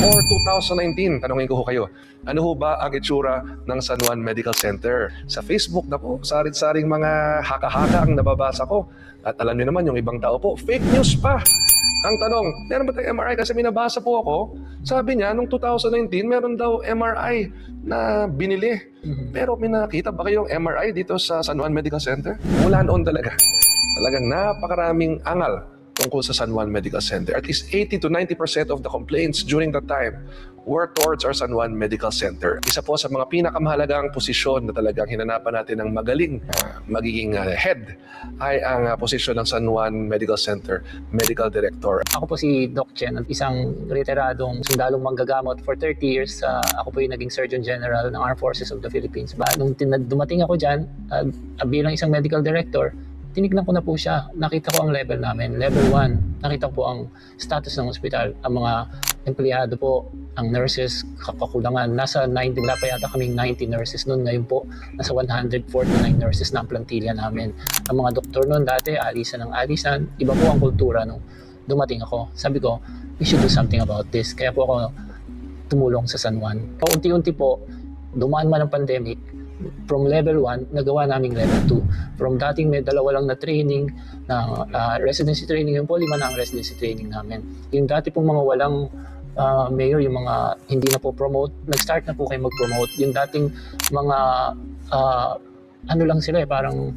For 2019, tanongin ko ho kayo, ano ho ba ang itsura ng San Juan Medical Center? Sa Facebook na po, sarit-saring mga haka-haka ang nababasa ko. At alam niyo naman, yung ibang tao po, fake news pa. Ang tanong, meron ba tayong MRI? Kasi minabasa po ako, sabi niya, nung 2019, meron daw MRI na binili. Pero may nakita ba kayong MRI dito sa San Juan Medical Center? Mula noon talaga. Talagang napakaraming angal tungkol sa San Juan Medical Center. At least 80 to 90% of the complaints during that time were towards our San Juan Medical Center. Isa po sa mga pinakamahalagang posisyon na talagang hinanapan natin ng magaling magiging head ay ang posisyon ng San Juan Medical Center Medical Director. Ako po si Doc Chen, isang retiradong sundalong manggagamot for 30 years. Ako po yung naging Surgeon General ng Armed Forces of the Philippines. Nung dumating ako dyan, bilang isang medical director, tinignan ko na po siya. Nakita ko ang level namin. Level 1, nakita ko po ang status ng ospital. Ang mga empleyado po, ang nurses, kakulangan. Nasa 90, wala pa yata kaming 90 nurses noon. Ngayon po, nasa 149 nurses na ang plantilla namin. Ang mga doktor noon dati, alisan ng alisan. Iba po ang kultura nung dumating ako. Sabi ko, we should do something about this. Kaya po ako tumulong sa San Juan. Paunti-unti po, dumaan man ang pandemic, from level 1, nagawa naming level 2. From dating may dalawa lang na training, na residency training, yung po 5 na ang residency training namin. Yung dati pong mga walang mayor, yung mga hindi na po promote, nag-start na po kayo mag-promote. Yung dating mga ano lang sila parang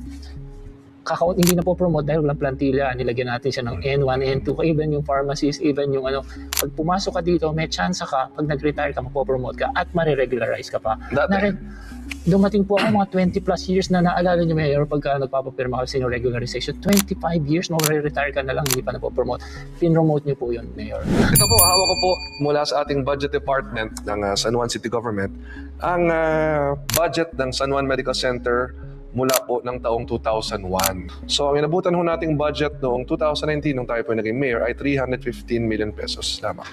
hindi na po promote dahil walang plantilla, nilagyan natin siya ng N1, N2, even yung pharmacies, even yung ano, pag pumasok ka dito, may chance ka, pag nag-retire ka, mapopromote ka at mariregularize ka pa. Dumating po ako mga 20 plus years na naalala niyo, Mayor, pagka nagpapapirma ka sa regularization, 25 years na retire ka na lang, hindi pa napopromote. Pinromote niyo po yun, Mayor. Ito po, hawak ko po mula sa ating budget department ng San Juan City Government, ang budget ng San Juan Medical Center mula po ng taong 2001. So, ang inabutan ho nating budget noong 2019, nung tayo po naging mayor, ay 315 million pesos lamang.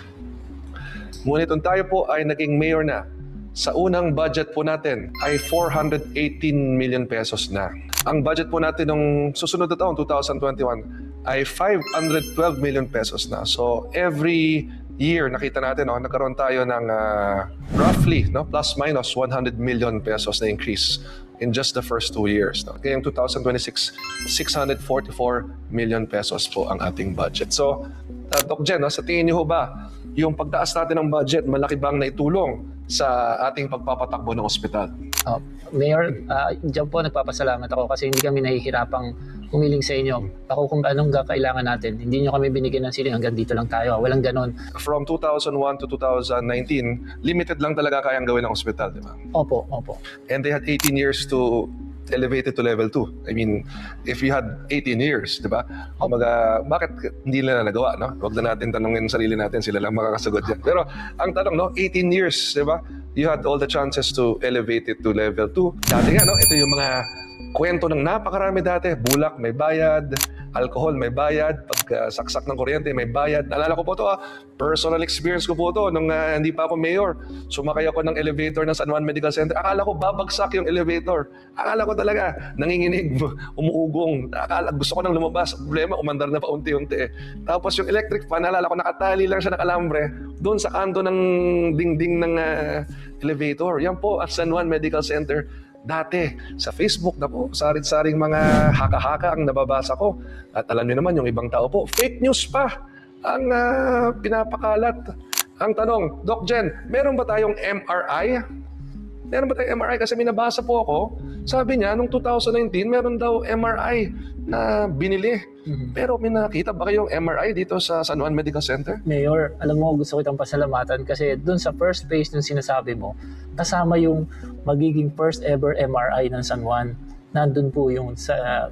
Ngunit nung tayo po ay naging mayor na, sa unang budget po natin ay 418 million pesos na. Ang budget po natin nung susunod na taon, 2021, ay 512 million pesos na. So, every year, nakita natin, nagkaroon tayo ng roughly, plus minus 100 million pesos na increase in just the first 2 years. Ngayong 2026, 644 million pesos po ang ating budget. So, Doc Jen, sa tingin niyo ba, yung pagtaas natin ng budget, malaki bang naitulong sa ating pagpapatakbo ng ospital? Mayor, dyan po nagpapasalamat ako kasi hindi kami nahihirapang humiling sa inyo. Ako kung anong kailangan natin, hindi nyo kami binigyan ng siling, hanggang dito lang tayo. Walang ganon. From 2001 to 2019, limited lang talaga kayang gawin ng ospital, di ba? Opo. And they had 18 years to elevate it to level 2. I mean, if you had 18 years, di ba? Bakit hindi nila nagawa, no? Huwag na natin tanongin sarili natin, sila lang makakasagot yan. Pero ang tanong, 18 years, di ba? You had all the chances to elevate it to level 2. Dati nga, ito yung mga kwento ng napakarami dati. Bulak, may bayad. Alcohol, may bayad. Pagkasaksak ng kuryente, may bayad. Naalala ko po ito, personal experience ko po ito nung hindi pa ako mayor. Sumakay ako ng elevator ng San Juan Medical Center. Akala ko babagsak yung elevator. Akala ko talaga nanginginig, umuugong. Gusto ko nang lumabas. Problema, umandar na pa unti-unti. Tapos yung electric fan, naalala ko nakatali lang siya ng alambre doon sa kanto ng dingding ng elevator. Yan po at San Juan Medical Center. Dati, sa Facebook na po, sarit-saring mga haka-haka ang nababasa ko. At alam niyo naman, yung ibang tao po, fake news pa ang pinapakalat. Ang tanong, Doc Jen, meron ba tayong MRI? Meron ba tayong MRI? Kasi minabasa po ako, sabi niya, nung 2019, meron daw MRI na binili. Pero may nakita ba kayong MRI dito sa San Juan Medical Center? Mayor, alam mo, gusto kitang pasalamatan kasi dun sa first page ng sinasabi mo, kasama yung magiging first ever MRI ng San Juan. Nandun po yung sa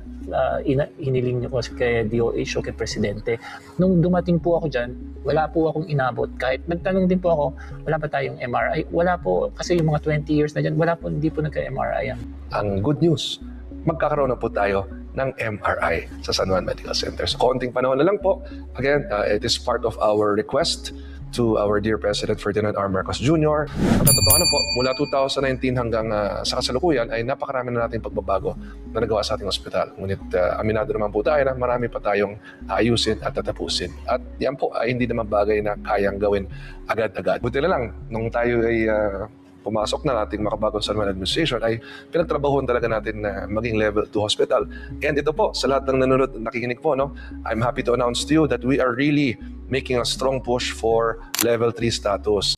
hiniling niyo ko kay DOH o kay Presidente. Nung dumating po ako dyan, wala po akong inabot. Kahit nagtanong din po ako, wala pa tayong MRI? Wala po, kasi yung mga 20 years na dyan, wala po, hindi po nagka-MRI yan. Ang good news, magkakaroon na po tayo ng MRI sa San Juan Medical Center. So, konting panahon na lang po. Again, it is part of our request to our dear President Ferdinand R. Marcos Jr. At katotohanan po, mula 2019 hanggang sa kasalukuyan ay napakarami na nating pagbabago na nagawa sa ating ospital. Ngunit aminado naman po tayo na marami pa tayong ayusin at tatapusin. At yan po ay hindi naman bagay na kayang gawin agad-agad. Buti na lang, nung tayo ay pumasok na nating makabagong San Juan Administration ay pinagtrabahuan talaga natin na maging level 2 hospital. And ito po, sa lahat ng nanonood at nakikinig po, no, I'm happy to announce to you that we are really making a strong push for level 3 status.